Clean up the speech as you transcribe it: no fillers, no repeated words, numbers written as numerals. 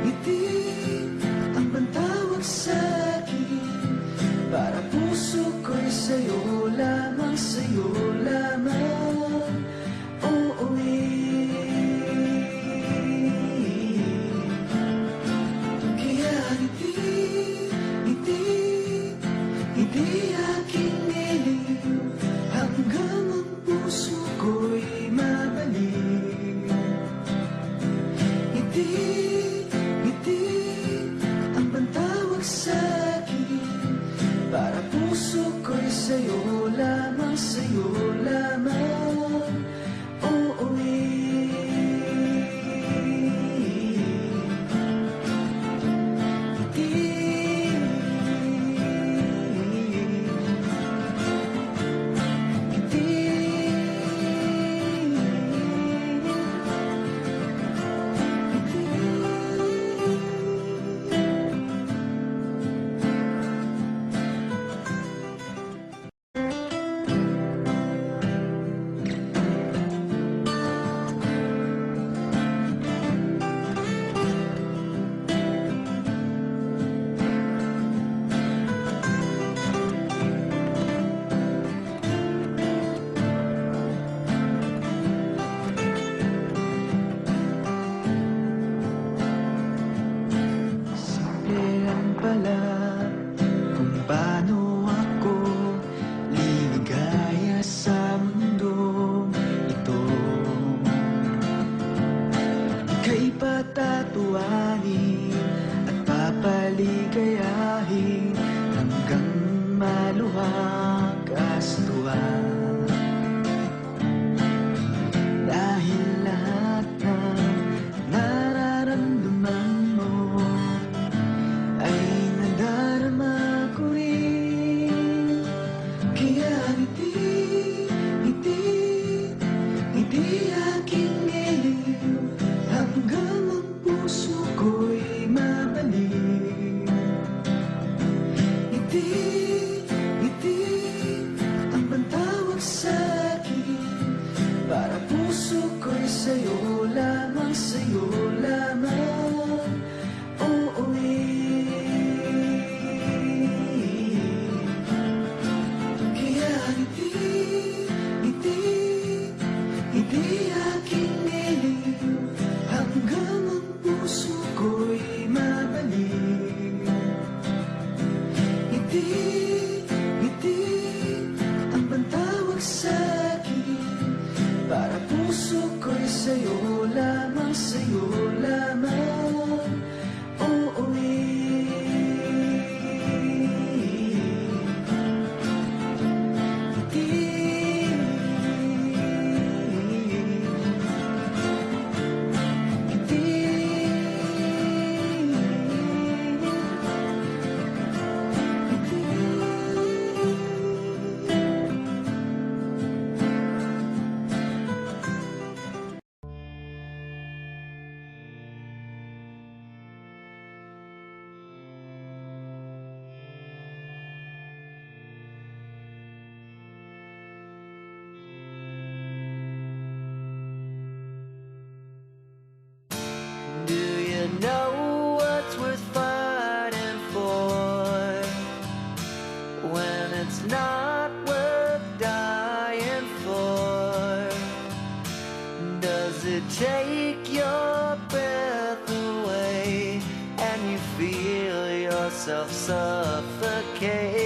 Ngiti ang pantawag sa'kin, para puso ko'y sa'yo lamang, sa'yo lamang. Kaya ngiti, ngiti aking niliw, hanggang ang puso ko'y mabalik. Ngiti ang pantawag sa'kin, para puso ko'y sa'yo lamang, sa'yo lamang. Kung paano ako liligaya sa mundong ito, ika'y patatuanin at papaligayahin hanggang maluwag as tuwa. Dahil lahat ng nararamdaman mo ay nadarama ko rin. Kaya ngiti aking niliw, hanggang ang puso ko'y mabalik. Ngiti ang pantawag sa'kin, para puso ko'y sa'yo lamang, sa'yo lamang. Ngiti aking niliw, hanggang ang puso ko'y mabalik. Ngiti ang pantawag sa'kin, para puso ko'y sa'yo lamang, sa'yo lamang. Do you know what's worth fighting for when it's not worth dying for? Does it take your breath away and you feel yourself suffocate?